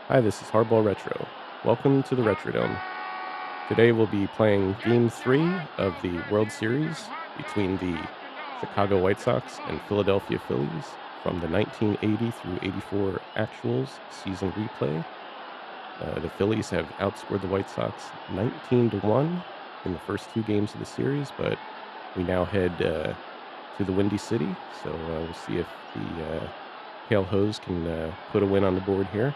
Hi, this is Hardball Retro. Welcome to the Retrodome. Today we'll be playing Game 3 of the World Series between the Chicago White Sox and Philadelphia Phillies from the 1980 through 84 actuals season replay. The Phillies have outscored the White Sox 19 to 1 in the first two games of the series, but we now head to the Windy City, so we'll see if the Pale Hose can put a win on the board here.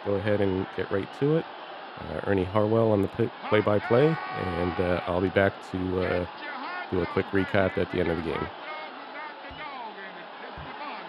Let's go ahead and get right to it. Ernie Harwell on the play-by-play, and I'll be back to Get your hot do a quick dog recap ready. at the end Bring of the the game. hot dog without the dog in it. Just the bun.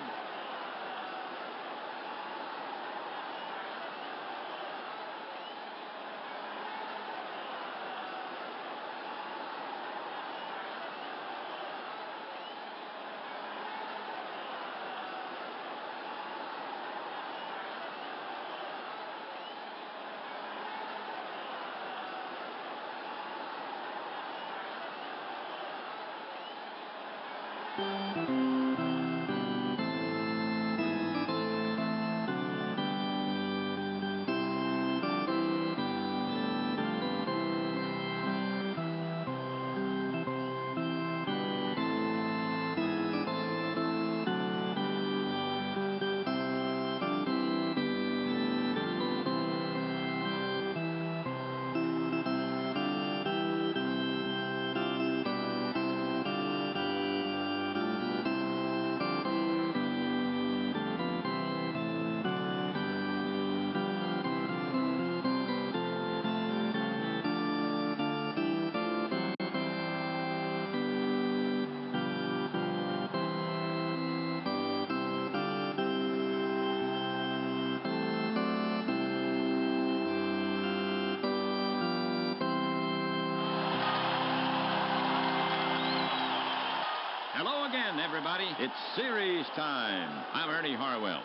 Hello again, everybody. It's series time. I'm Ernie Harwell,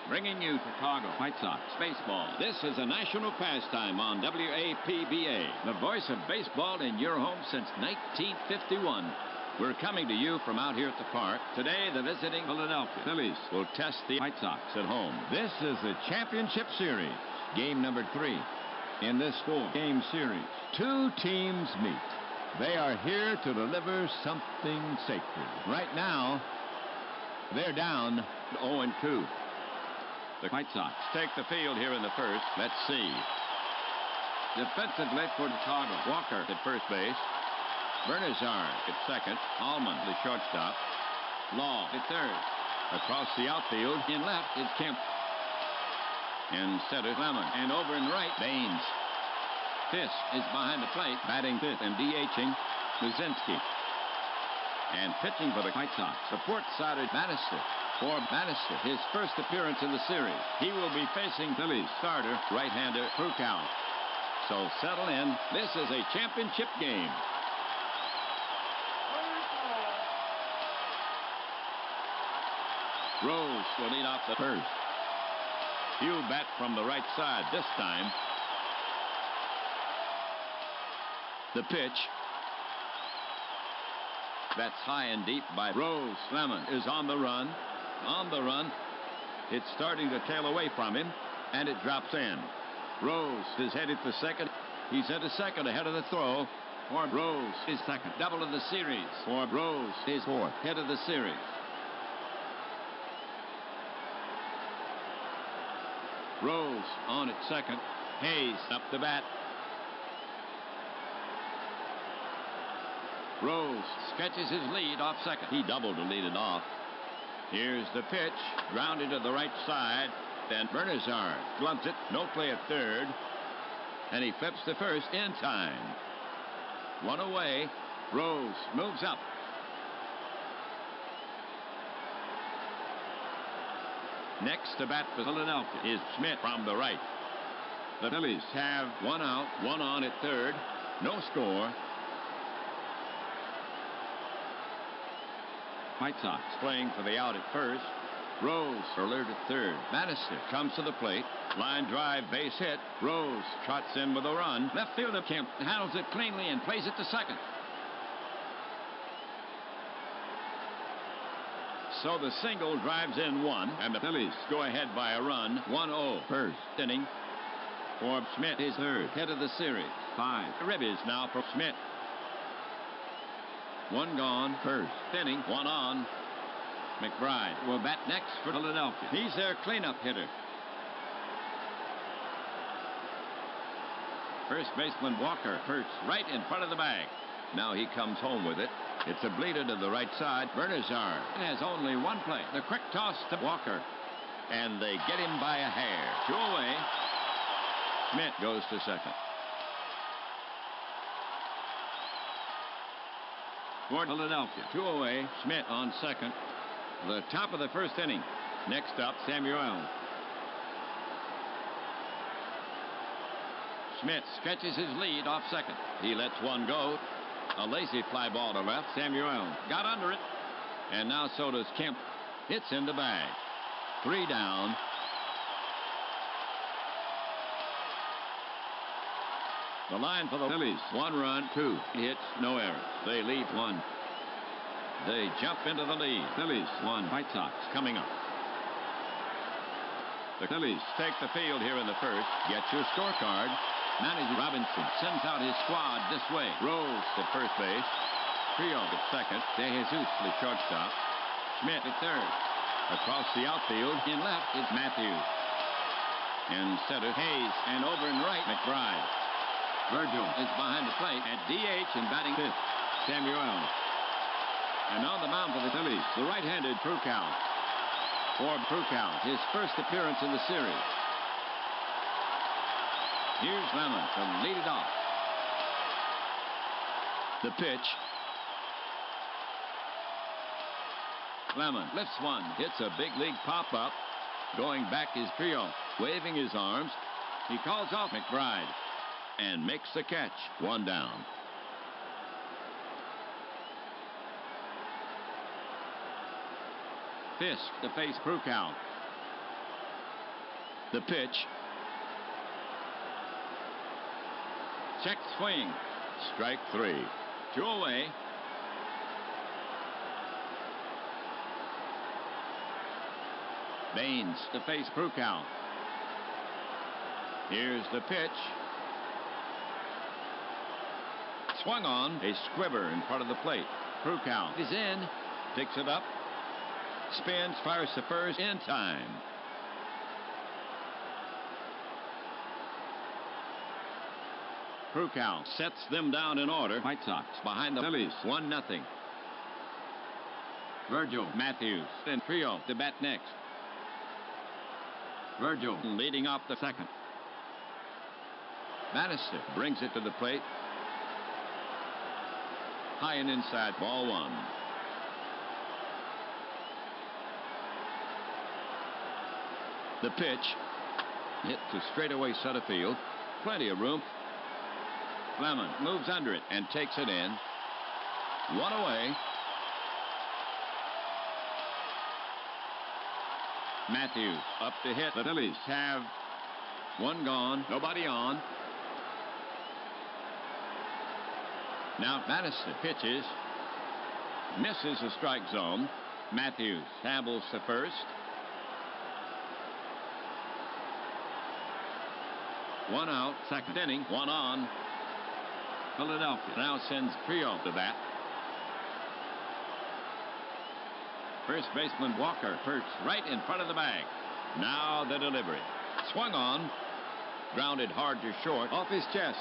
bringing you Chicago White Sox baseball. This is a national pastime on WAPBA, the voice of baseball in your home since 1951. We're coming to you from out here at the park. Today, the visiting Philadelphia Phillies will test the White Sox at home. This is the championship series, game number 3. In this 4-game series, two teams meet. They are here to deliver something sacred. Right now, they're down 0-2. The White Sox take the field here in the first. Let's see. Defensively for Chicago, Walker at first base. Bernazard at second. Allman, the shortstop. Law at third. Across the outfield, in left is Kemp. In center, Lemon. And over in right, Baines. Fisk is behind the plate, batting fifth and DHing Luzinski. And pitching for the White Sox, the port-sided Bannister. For Bannister, his first appearance in the series. He will be facing Phillies starter, right-hander Krukow. So settle in. This is a championship game. Rose will lead off the first. He'll bat from the right side this time. The pitch. That's high and deep by Rose. Lemon is on the run. On the run. It's starting to tail away from him, and it drops in. Rose is headed for second. He's at a second ahead of the throw. For Rose is second. Double of the series. For Rose is fourth. Head of the series. Rose on at second. Hayes up the bat. Rose stretches his lead off second. He doubled to lead it off. Here's the pitch. Grounded to the right side. Then Bernazard gloves it. No play at third. And he flips to first in time. One away. Rose moves up. Next to bat for Philadelphia is Schmidt from the right. The Phillies have one out, one on at third. No score. White Sox playing for the out at first. Rose alert at third. Bannister comes to the plate. Line drive, base hit. Rose trots in with a run. Left fielder Kemp handles it cleanly and plays it to second. So the single drives in one, and the Phillies go ahead by a run, 1-0. First inning for Schmidt, his third hit of the series. 5 ribbies now for Schmidt. One gone, first inning, one on. McBride will bat next for Philadelphia. He's their cleanup hitter. First baseman Walker perched right in front of the bag. Now he comes home with it. It's a bleeder to the right side. Bernazard has only one play. The quick toss to Walker. And they get him by a hair. 2 away. Schmidt goes to second. For Philadelphia, 2 away. Schmidt on second. The top of the first inning. Next up, Samuel. Schmidt stretches his lead off second. He lets one go. A lazy fly ball to left. Samuel got under it. And now so does Kemp. It's in the bag. 3 down. The line for the Phillies. 1 run, 2 hits, no errors. They lead 1. They jump into the lead. Phillies 1. White Sox coming up. The Phillies take the field here in the first. Get your scorecard. Manager Robinson sends out his squad this way. Rose at first base. Trio at second. De Jesus the shortstop. Schmidt at third. Across the outfield, in left, it's Matthews. In center, Hayes. And over in right, McBride. Virgil is behind the plate at DH and batting fifth. Samuel. And on the mound for the Phillies, the right-handed Prukow. For Prukow, his first appearance in the series. Here's Lemon to lead it off. The pitch. Lemon lifts one, hits a big league pop-up. Going back is Trio, waving his arms. He calls off McBride and makes the catch. 1 down. Fisk to face Prukow. The pitch. Check swing. Strike 3. 2 away. Baines to face Prukow. Here's the pitch. Swung on. A squibber in front of the plate. Prukow is in. Picks it up. Spins, fires to first in time. Prukow sets them down in order. White Sox behind the Phillies. 1-0. Virgil, Matthews, and Trio to bat next. Virgil leading off the second. Bannister brings it to the plate. High and inside, ball 1. The pitch. Hit to straightaway center field. Plenty of room. Lemon moves under it and takes it in. 1 away. Matthews up to hit. The Phillies have 1 gone, nobody on. Now Bannister pitches. Misses the strike zone. Matthews tabbles to first. 1 out, second inning, 1 on. Philadelphia now sends Trio to bat. First baseman Walker perched right in front of the bag. Now the delivery. Swung on. Grounded hard to short off his chest.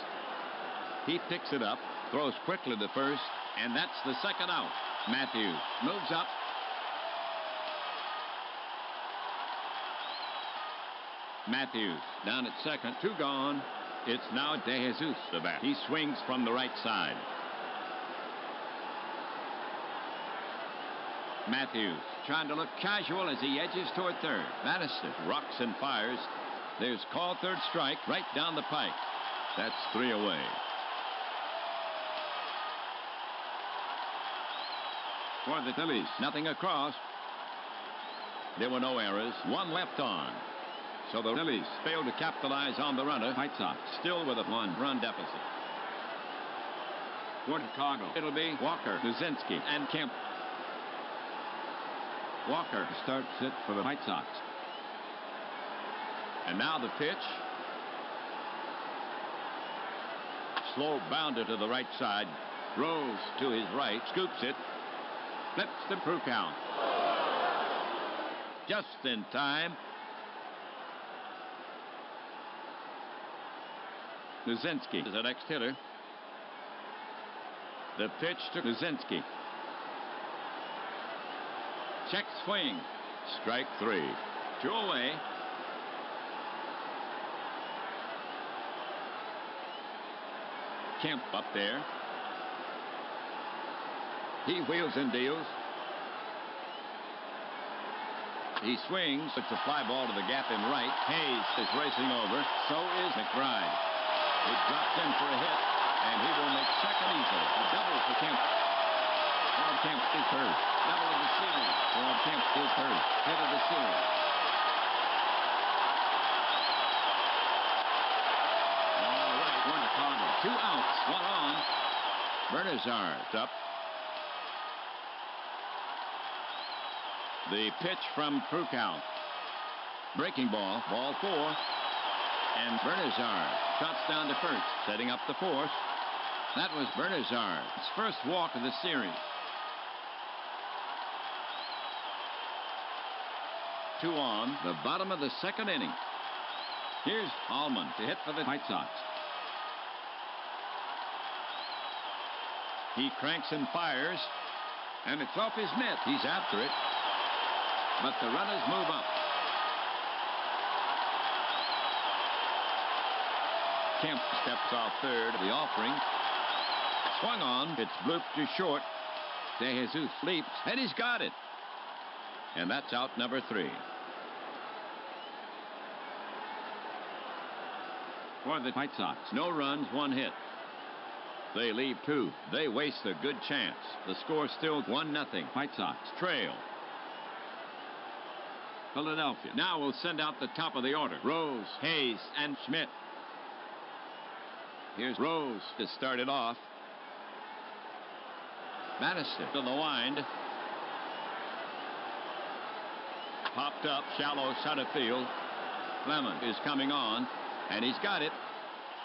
He picks it up, throws quickly to first, and that's the second out. Matthews moves up. Matthews down at second, 2 gone. It's now De Jesus to bat. He swings from the right side. Matthews trying to look casual as he edges toward third. Bannister rocks and fires. There's call third strike right down the pike. That's 3 away. For the Phillies, nothing across. There were no errors. 1 left on. So the Phillies failed to capitalize on the runner. White Sox still with a 1-run deficit. For Chicago, it'll be Walker, Luzinski, and Kemp. Walker starts it for the White Sox. And now the pitch. Slow bounder to the right side. Rose to his right. Scoops it. Flips the crew count. Just in time. Nuzinski is the next hitter. The pitch to Nuzinski. Check swing. Strike 3. 2 away. Kemp up there. He wheels and deals. He swings. It's a fly ball to the gap in right. Hayes is racing over. So is McBride. It drops in for a hit, and he will make second easily. A double for Kemp. Or Kemp is hurt. Double of the series. Or Kemp is hurt. Hit of the series. All right, we're in Chicago. 2 outs, 1 on. Bernazard's up. The pitch from Krukau. Breaking ball, ball 4. And Bernazard trots down to first, setting up the force. That was Bernazard's first walk of the series. 2 on, the bottom of the second inning. Here's Allman to hit for the White Sox. He cranks and fires, and it's off his mitt. He's after it, but the runners move up. Kemp steps off third. The offering. Swung on. It's blooped to short. De Jesus leaps, and he's got it. And that's out number 3. For the White Sox, no runs, 1 hit. They leave 2. They waste a good chance. The score still 1-0. White Sox trail. Philadelphia now will send out the top of the order. Rose, Hayes, and Schmidt. Here's Rose to start it off. Bannister to the wind. Popped up, shallow center field. Lemon is coming on, and he's got it.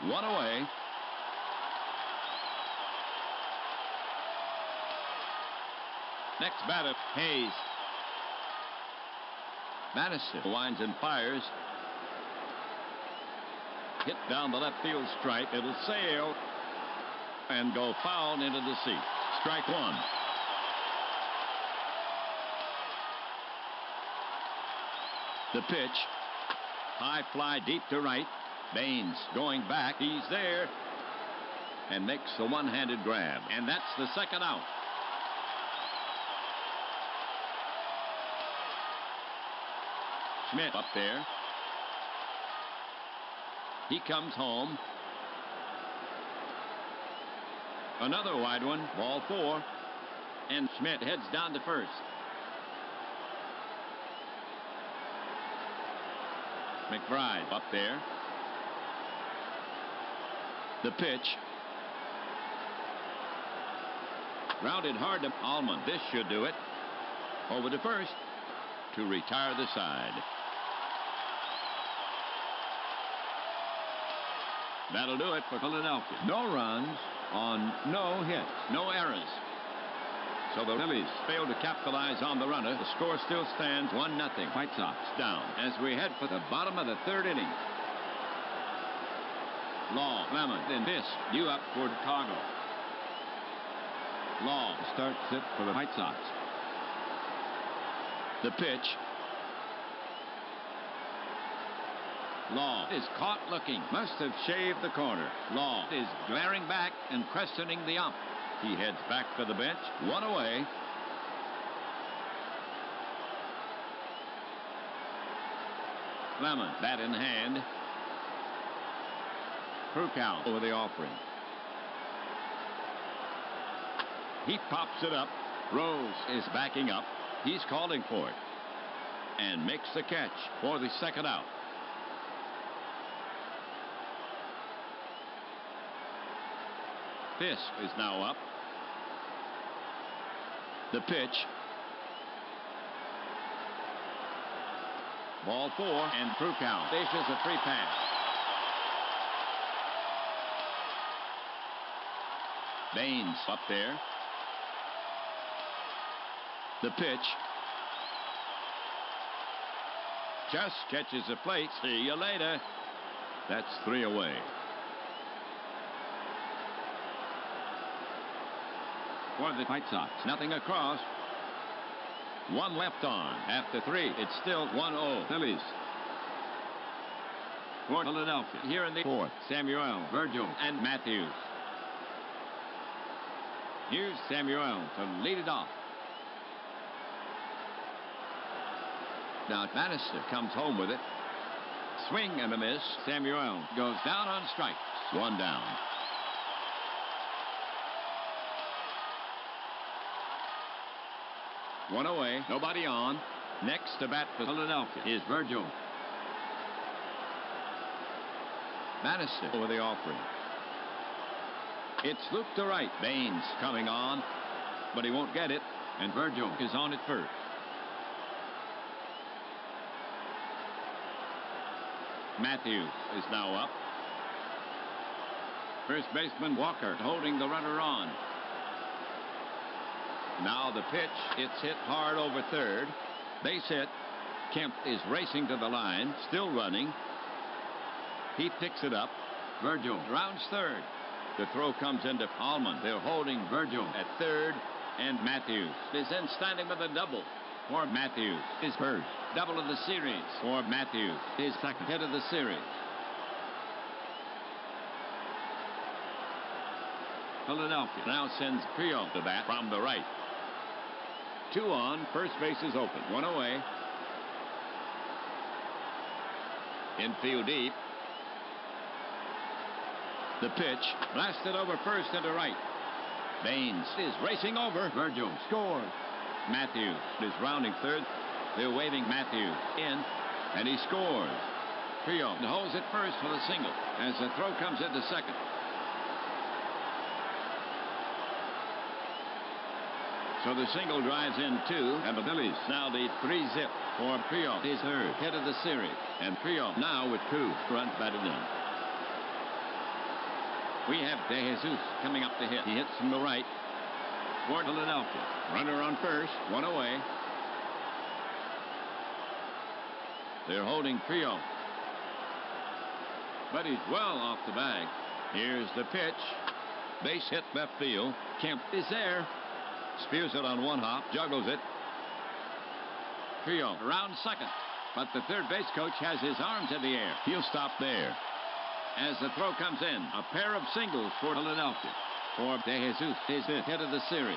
1 away. Next batter, Hayes. Bannister winds and fires. Hit down the left field stripe. It'll sail and go foul into the seat. Strike 1. The pitch. High fly deep to right. Baines going back. He's there and makes the one-handed grab. And that's the second out. Schmidt up there. He comes home. Another wide one. Ball 4. And Schmidt heads down to first. McBride up there. The pitch. Grounded hard to Allman. This should do it. Over to first to retire the side. That'll do it for Philadelphia. No runs on no hits, no errors. So the Phillies failed to capitalize on the runner. The score still stands 1-0. White Sox down as we head for the bottom of the third inning. Law, Lemon, and Fisk due up for Chicago. Law starts it for the White Sox. The pitch. Law is caught looking. Must have shaved the corner. Law is glaring back and questioning the ump. He heads back to the bench. 1 away. Lemon, bat in hand. Krukau over the offering. He pops it up. Rose is backing up. He's calling for it. And makes the catch for the second out. Fisk is now up. The pitch. Ball 4 and Krukow dishes a free pass. Baines up there. The pitch. Just catches the plate. See you later. That's 3 away. For the White Sox, nothing across. 1 left on. After 3, it's still 1-0. Phillies. For Philadelphia, here in the 4th, Samuel, Virgil, and Matthews. Here's Samuel to lead it off. Now Bannister comes home with it. Swing and a miss. Samuel goes down on strikes. 1 down. One away. Nobody on. Next to bat for Philadelphia is Virgil. Bannister over the offering. It's looped to right. Baines coming on, but he won't get it, and Virgil is on at first. Matthews is now up. First baseman Walker holding the runner on. Now the pitch. It's hit hard over third. Base hit. Kemp is racing to the line, still running. He picks it up. Virgil rounds third. The throw comes into Allman. They're holding Virgil at third, and Matthews is in standing with a double. For Matthews, his first double of the series. For Matthews, his second hit of the series. Philadelphia now sends Trio to bat from the right. 2 on, first base is open. 1 away. Infield deep. The pitch blasted over first into right. Baines is racing over. Virgil scores. Matthews is rounding third. They're waving Matthews in, and he scores. Trio holds it first for the single as the throw comes into second. So the single drives in 2, and the Phillies now lead 3-0. For Trio, his third hit of the series, and Trio now with 2 runs batted in. We have De Jesus coming up to hit. He hits from the right. For Philadelphia, runner on first, 1 away. They're holding Trio, but he's well off the bag. Here's the pitch. Base hit left field. Kemp is there. Spears it on 1 hop, juggles it. Trio around second, but the third base coach has his arms in the air. He'll stop there. As the throw comes in, a pair of singles for Philadelphia. For De Jesus, his 5th hit of the series.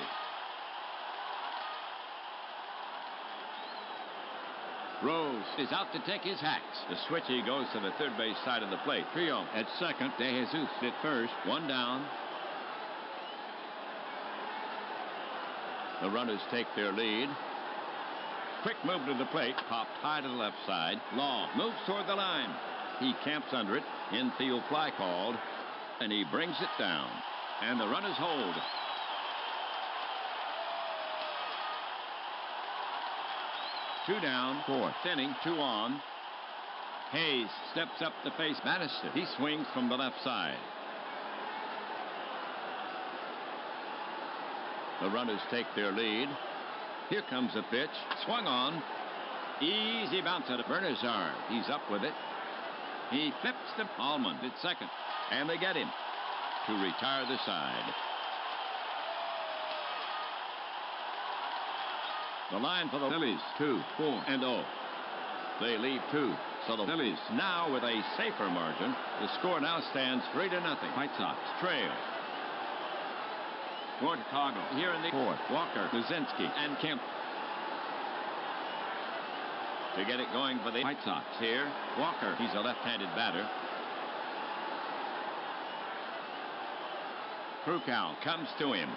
Rose is out to take his hacks. The switchy goes to the third base side of the plate. Trio at second. De Jesus at first. 1 down. The runners take their lead. Quick move to the plate. Popped high to the left side. Long moves toward the line. He camps under it. Infield fly called. And he brings it down. And the runners hold. Two down. 4th inning. 2 on. Hayes steps up to face Bannister. He swings from the left side. The runners take their lead. Here comes a pitch. Swung on. Easy bounce out of Bernazard. He's up with it. He flips to Allman at second. And they get him to retire the side. The line for the Phillies, 2, 4, and 0. They lead 2. So the Phillies now with a safer margin. The score now stands 3-0. White Sox trail. For Chicago, here in the 4th, Walker, Luzinski, and Kemp. To get it going for the White Sox here, Walker, he's a left-handed batter. Krukow comes to him.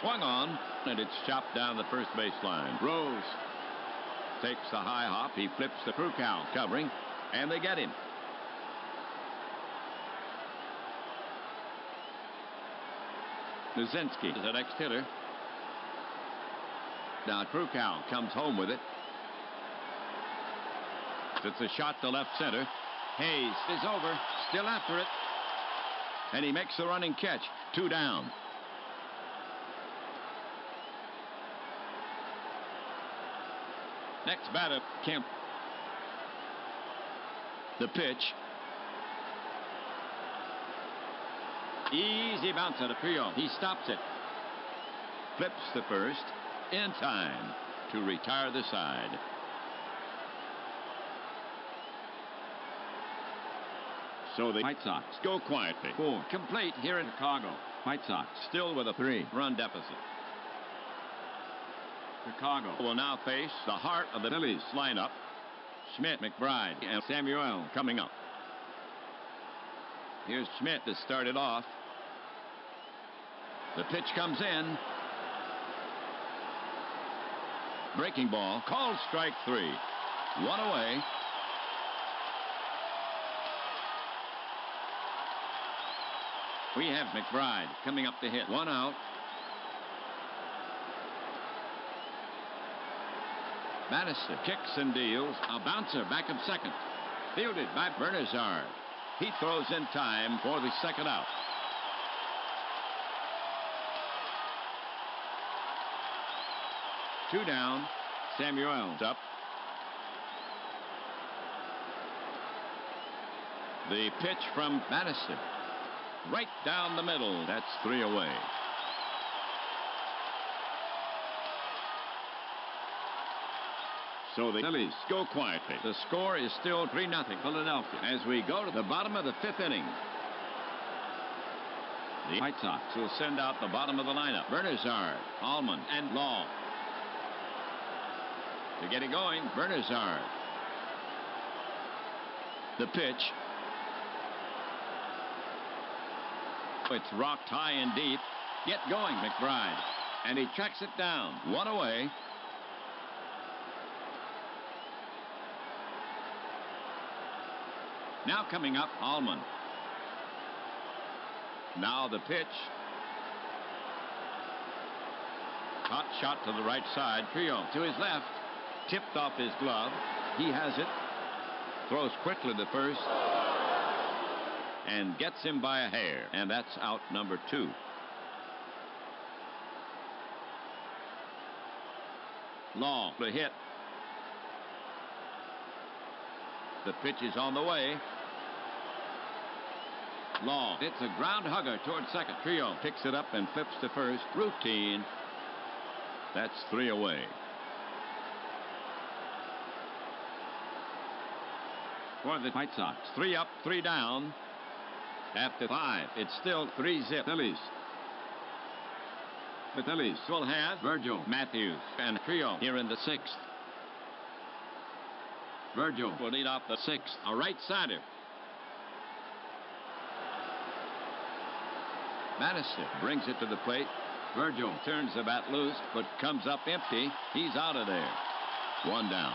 Swung on, and it's chopped down the first baseline. Rose takes the high hop. He flips the Krukow covering, and they get him. Luzinski is the next hitter. Now Krukow comes home with it. It's a shot to left center. Hayes is over, still after it. And he makes the running catch. 2 down. Next batter, Kemp. The pitch. Easy bounce at a trio. He stops it. Flips the first. In time to retire the side. So the White Sox go quietly. 4 complete here in Chicago. White Sox still with a 3-run deficit. Chicago will now face the heart of the Phillies lineup. Schmidt, McBride, and Samuel coming up. Here's Schmidt to start it off. The pitch comes in. Breaking ball, called strike 3. 1 away. We have McBride coming up to hit. 1 out. Bannister kicks and deals. A bouncer back of second. Fielded by Bernazard. He throws in time for the second out. Two down. Samuel's up. The pitch from Bannister. Right down the middle. That's 3 away. So the Phillies go quietly. The score is still 3-0 Philadelphia as we go to the bottom of the 5th inning. The White Sox will send out the bottom of the lineup. Bernazard, Allman, and Law. To get it going, Bernazard. The pitch. It's rocked high and deep. Get going, McBride. And he tracks it down. 1 away. Now coming up, Allman. Now the pitch. Hot shot to the right side. Trio to his left. Tipped off his glove. He has it. Throws quickly the first. And gets him by a hair. And that's out number 2. Law to hit. The pitch is on the way. Law. It's a ground hugger toward second. Trio picks it up and flips to first. Routine. That's 3 away. For the White Sox, 3 up, 3 down. After 5, it's still 3-0 Phillies. The Phillies will have Virgil, Matthews, and Trio here in the 6th. Virgil will lead off the 6th, a right-sider. Bannister brings it to the plate. Virgil turns the bat loose, but comes up empty. He's out of there. 1 down.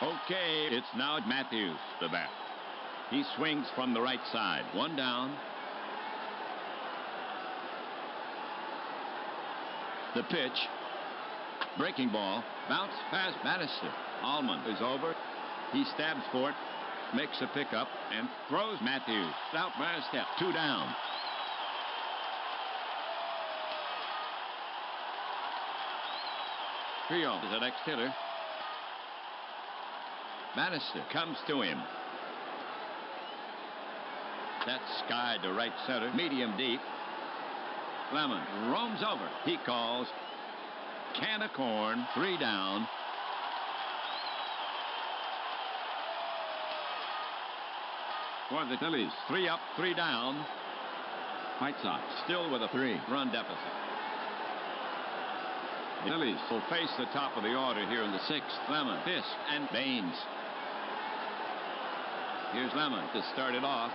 Okay, it's now Matthews, the bat. He swings from the right side. 1 down. The pitch. Breaking ball. Bounce past Bannister. Allman is over. He stabs for it. Makes a pickup and throws Matthews out by a step. 2 down. Trio is the next hitter. Bannister comes to him. That's Sky to right center, medium deep. Lemon roams over. He calls. Can of corn, 3 down. For the Phillies, 3 up, 3 down. White Sox still with a 3-run deficit. The Phillies will face the top of the order here in the 6th. Lemon, Fisk, and Baines. Here's Lemon to start it off.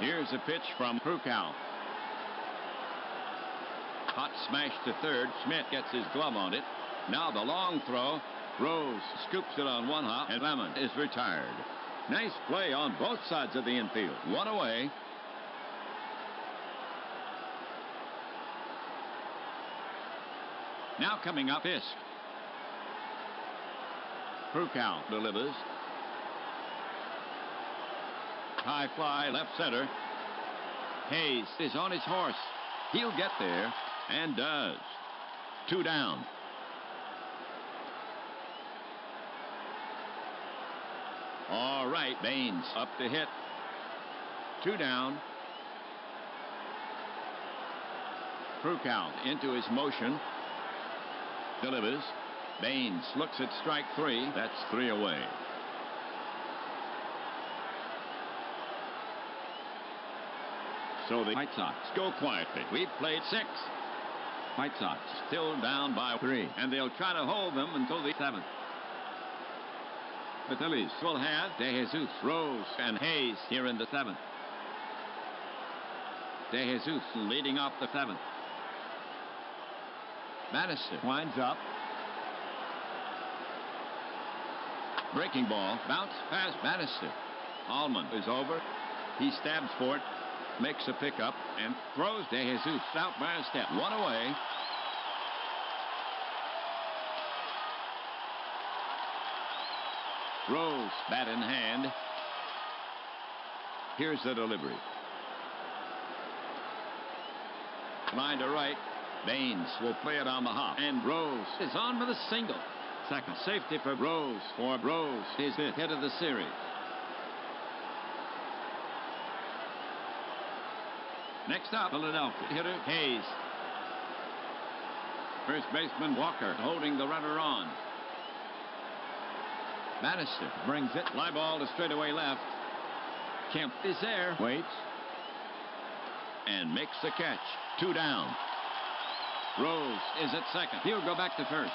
Here's a pitch from Krukow. Hot smash to third. Schmidt gets his glove on it. Now the long throw. Rose scoops it on one hop, and Lemon is retired. Nice play on both sides of the infield. One away. Now coming up, Fisk. Krukow delivers. High fly, left center. Hayes is on his horse. He'll get there, and does. 2 down. All right, Baines up to hit. 2 down. Krukow into his motion. Delivers. Baines looks at strike 3. That's 3 away. So the White Sox go quietly. We've played 6. White Sox still down by 3, and they'll try to hold them until the 7th. The Phillies will have De Jesus, Rose, and Hayes here in the 7th. De Jesus leading off the 7th. Bannister winds up. Breaking ball, bounce past Bannister. Allman is over. He stabs for it, makes a pickup, and throws De Jesus out by a step. 1 away. Rose, bat in hand. Here's the delivery. Line to right. Baines will play it on the hop, and Rose is on with a single. Second safety for Rose. For Rose, his 5th hit of the series. Next up, Philadelphia hitter Hayes. First baseman Walker holding the runner on. Bannister brings it. Fly ball to straightaway left. Kemp is there. Waits. And makes the catch. 2 down. Rose is at second. He'll go back to first.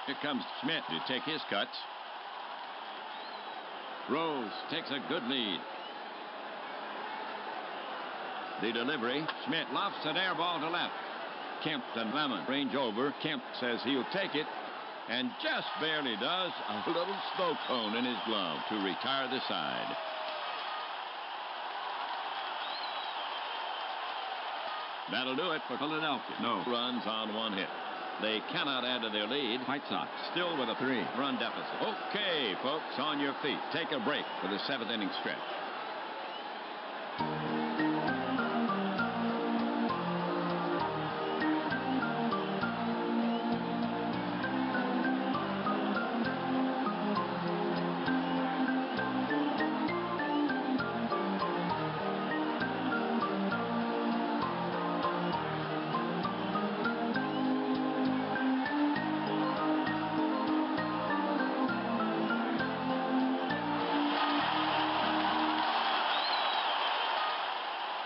Here comes Schmidt to take his cuts. Rose takes a good lead. The delivery. Schmidt lofts an air ball to left. Kemp and Lemon range over. Kemp says he'll take it, and just barely does. A little snow cone in his glove to retire the side. That'll do it for Philadelphia. No runs on 1 hit. They cannot add to their lead. White Sox still with a 3-run deficit. Okay, folks, on your feet. Take a break for the 7th inning stretch.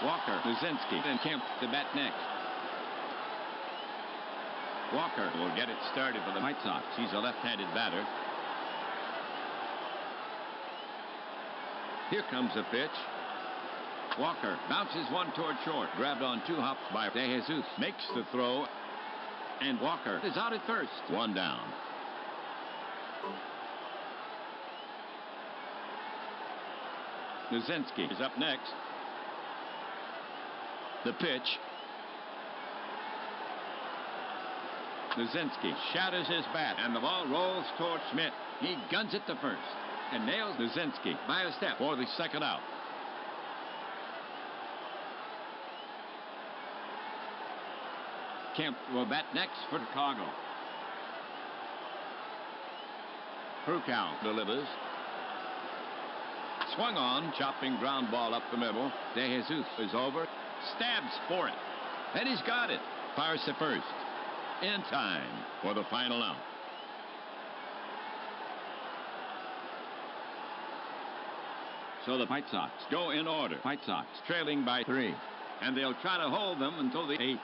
Walker, Luzinski, and Kemp to bat next. Walker will get it started for the White Sox. He's a left-handed batter. Here comes a pitch. Walker bounces one toward short. Grabbed on 2 hops by De Jesus. Makes the throw. And Walker is out at first. 1 down. Luzinski is up next. The pitch. Luzinski shatters his bat, and the ball rolls toward Schmidt. He guns it to first and nails Luzinski by a step for the 2nd out. Kemp will bat next for Chicago. Krukow delivers. Swung on, chopping ground ball up the middle. De Jesus is over, stabs for it, and he's got it. Fires to first. In time for the final out. So the White Sox go in order. White Sox trailing by 3, and they'll try to hold them until the 8th.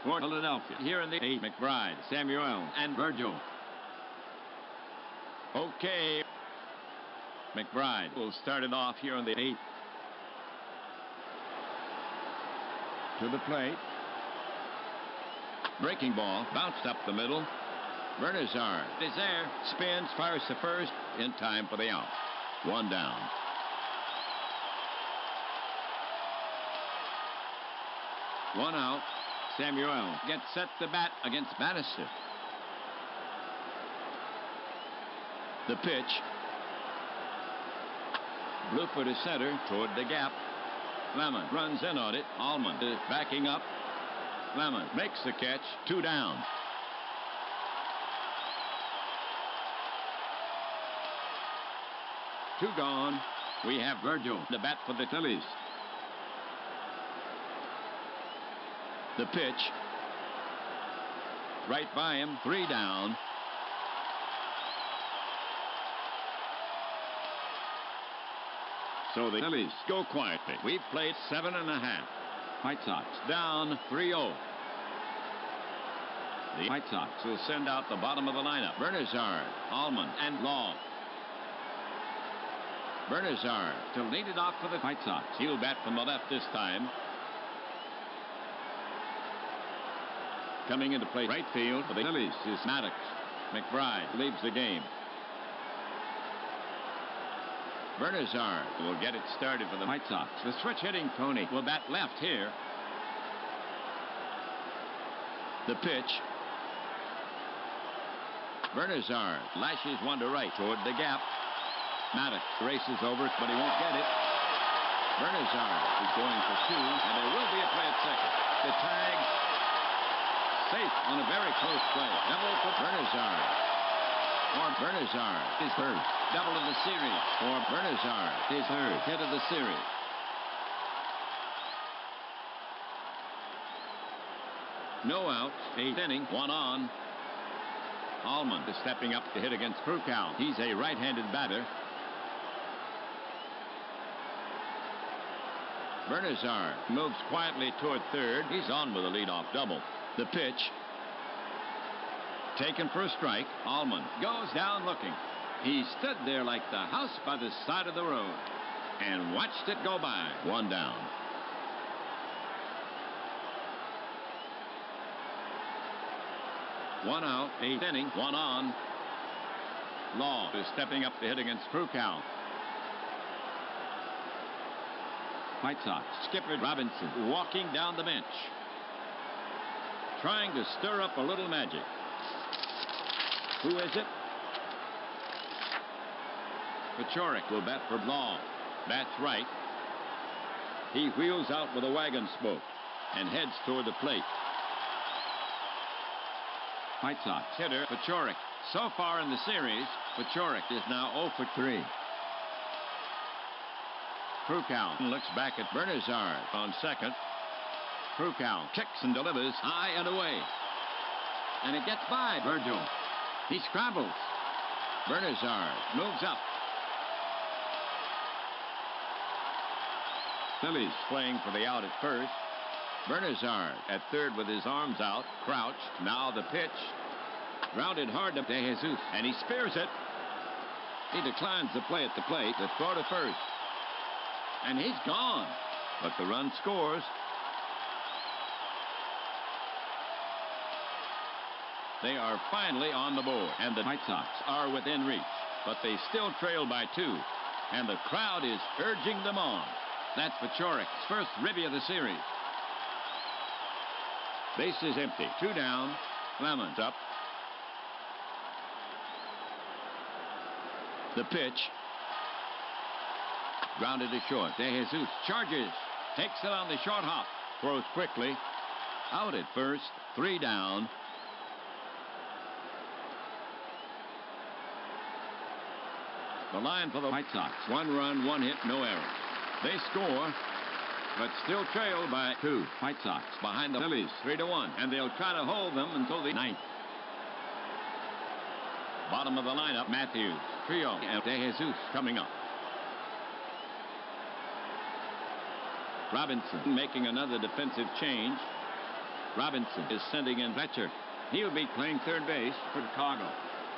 For Philadelphia, here in the 8th, McBride, Samuel, and Virgil. Okay. McBride will start it off here on the 8th. To the plate. Breaking ball, bounced up the middle. Bernazard is there, spins, fires to first, in time for the out. One down. One out. Samuel gets set to bat against Bannister. The pitch. Blooper to center, toward the gap. Lemon runs in on it. Allman is backing up. Lemon makes the catch. Two down. Two gone. We have Virgil to bat for the Phillies. The pitch. Right by him. Three down. So the Phillies go quietly. We've played 7.5. White Sox down 3-0. The White Sox will send out the bottom of the lineup. Bernazard, Allman, and Law. Bernazard to lead it off for the White Sox. He'll bat from the left this time. Coming into play right field for the Phillies is Maddox. McBride leaves the game. Bernazard will get it started for the White Sox. The switch hitting Tony will bat left here. The pitch. Bernazard lashes one to right toward the gap. Maddox races over it, but he won't get it. Bernazard is going for two, and there will be a play at second. The tag safe on a very close play. Double for Bernazard. For Bernazard is first. Double of the series. For Bernazard is third hit of the series. No outs. 8th inning. One on. Allman is stepping up to hit against Krukow. He's a right-handed batter. Bernazard moves quietly toward third. He's on with a leadoff double. The pitch. Taken for a strike. Allman goes down looking. He stood there like the house by the side of the road and watched it go by. One down. One out. 8th inning. One on. Law is stepping up to hit against Krukow. White Sox skipper Robinson walking down the bench, trying to stir up a little magic. Who is it? Pachorik will bat for Law. Bats right. He wheels out with a wagon spoke and heads toward the plate. White Sox hitter Pachorik. So far in the series, Pachorik is now 0 for 3. Krukow looks back at Bernazard on second. Krukow kicks and delivers high and away. And it gets by Virgil. He scrambles. Bernazard moves up. Phillies playing for the out at first. Bernazard at third with his arms out, crouched. Now the pitch. Grounded hard to De Jesus, and he spears it. He declines the play at the plate. The throw to first. And he's gone. But the run scores. They are finally on the board, and the White Sox are within reach. But they still trail by 2, and the crowd is urging them on. That's Pachorik's first ribby of the series. Base is empty. 2 down. Clemens up. The pitch. Grounded to short. De Jesus charges. Takes it on the short hop. Throws quickly. Out at first. 3 down. The line for the White Sox. 1 run, 1 hit, no errors. They score, but still trail by 2. White Sox behind the Phillies 3-1, and they'll try to hold them until the 9th. Bottom of the lineup, Matthews, Trio, and De Jesus coming up. Robinson making another defensive change. Robinson is sending in Fletcher. He'll be playing third base for Chicago.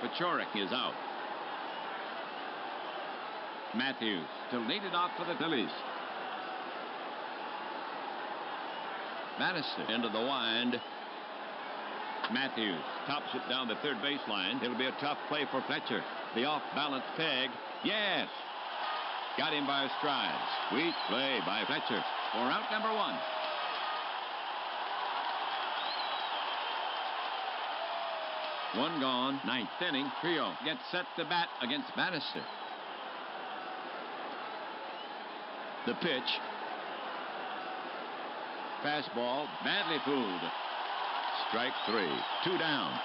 Pachorik is out. Matthews to lead it off for the Phillies. Bannister into the wind. Matthews tops it down the third baseline. It'll be a tough play for Fletcher. The off-balance peg. Yes! Got him by a stride. Sweet play by Fletcher for out number one. One gone, ninth inning. Trio gets set to bat against Bannister. The pitch. Fastball, badly fooled. Strike three. Two down.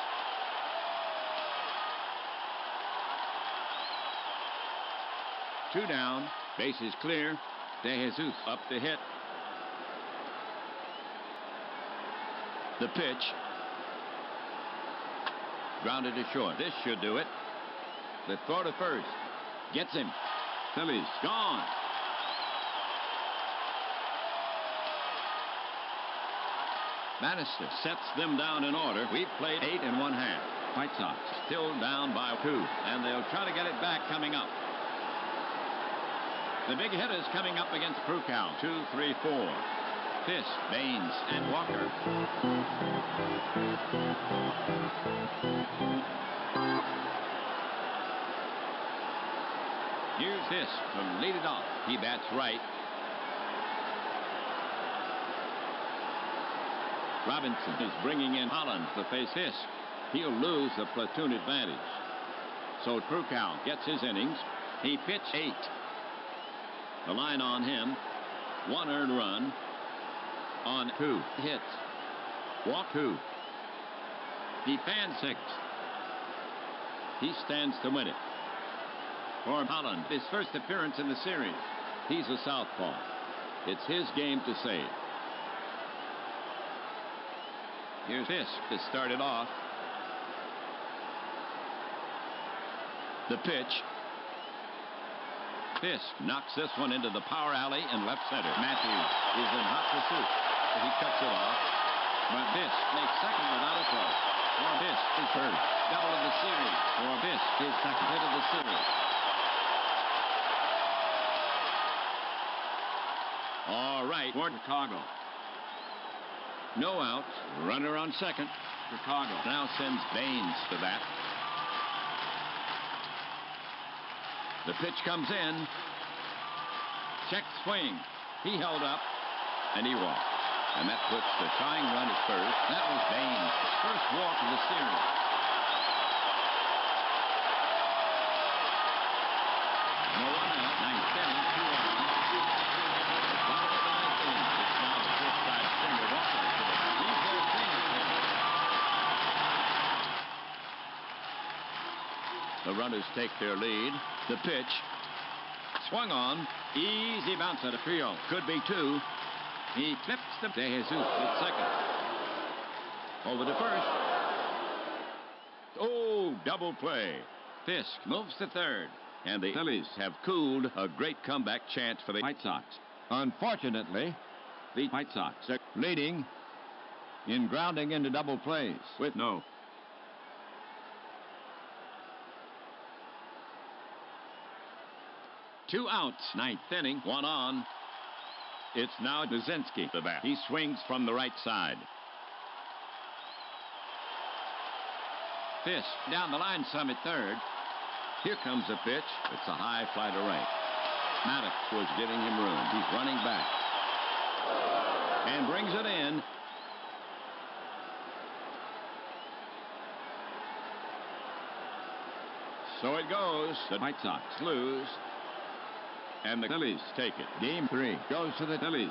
Two down. Base is clear. De Jesus up to hit. The pitch. Grounded to short. This should do it. The throw to first. Gets him. Phillies gone. Bannister sets them down in order. We've played 8 1/2. White Sox still down by 2, and they'll try to get it back coming up. The big hitters coming up against Krukow. 2, 3, 4. Fisk, Baines, and Walker. Here's Fisk to lead it off. He bats right. Robinson is bringing in Holland to face Fisk. He'll lose the platoon advantage. So Krukow gets his innings. He pitched 8. The line on him. 1 earned run on 2 hits. Walk 2. He fans 6. He stands to win it. For Holland, his first appearance in the series. He's a southpaw. It's his game to save. Here's Fisk to start it off. The pitch. Fisk knocks this one into the power alley in left center. Matthews is in hot pursuit. He cuts it off. But Fisk makes second without a throw. For Fisk is first. Double of the series. For Fisk is second hit of the series. All right for Chicago. No outs. Runner on second. Chicago now sends Baines to bat. The pitch comes in. Check swing. He held up, and he walked. And that puts the tying run at first. That was Baines' first walk of the series. No one out. Ninth inning, 2 runs. Bottom of the ninth inning. It's now the fifth side stringer Walker. He's their cleanup hitter. The runners take their lead. The pitch. Swung on. Easy bounce at a trio. Could be 2. He flips the De Jesus at second. Over to first. Oh, double play. Fisk moves to third. And the Phillies have cooled a great comeback chance for the White Sox. Unfortunately, the White Sox are leading in grounding into double plays with no. Two outs, ninth inning, 1 on. It's now Buzinski to bat. He swings from the right side. Fisk down the line some at third. Here comes a pitch. It's a high fly to right. Maddox was giving him room. He's running back. And brings it in. So it goes. The White Sox lose. And the Phillies take it. Game 3 goes to the Phillies.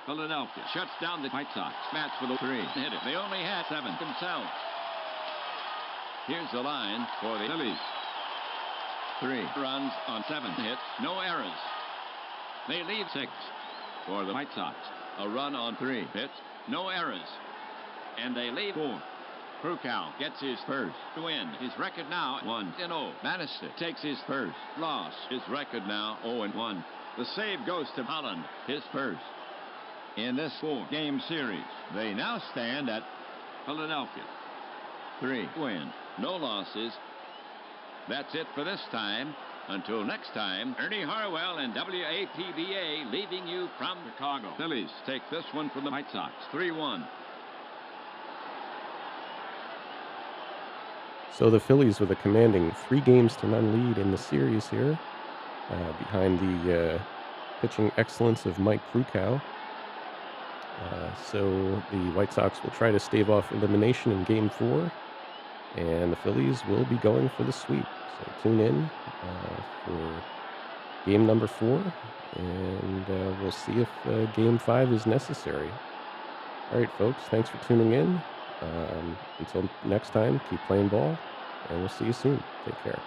Philadelphia shuts down the White Sox. Bats with a 3 hitter. They only had 7 themselves. Here's the line for the Phillies. 3 runs on 7 hits. No errors. They leave 6 for the White Sox. A run on 3 hits. No errors. And they leave 4. Krukow gets his first win. His record now 1-0. Bannister takes his first loss. His record now 0-1. The save goes to Holland, his first. In this 4-game series, they now stand at Philadelphia. 3 wins, no losses. That's it for this time. Until next time, Ernie Harwell and WAPBA leaving you from Chicago. Phillies take this one from the White Sox, 3-1. So the Phillies with a commanding 3-0 lead in the series here, behind the pitching excellence of Mike Krukow. So the White Sox will try to stave off elimination in Game 4, and the Phillies will be going for the sweep. So tune in for game number 4, and we'll see if Game 5 is necessary. All right, folks, thanks for tuning in. Until next time, keep playing ball, and we'll see you soon. Take care.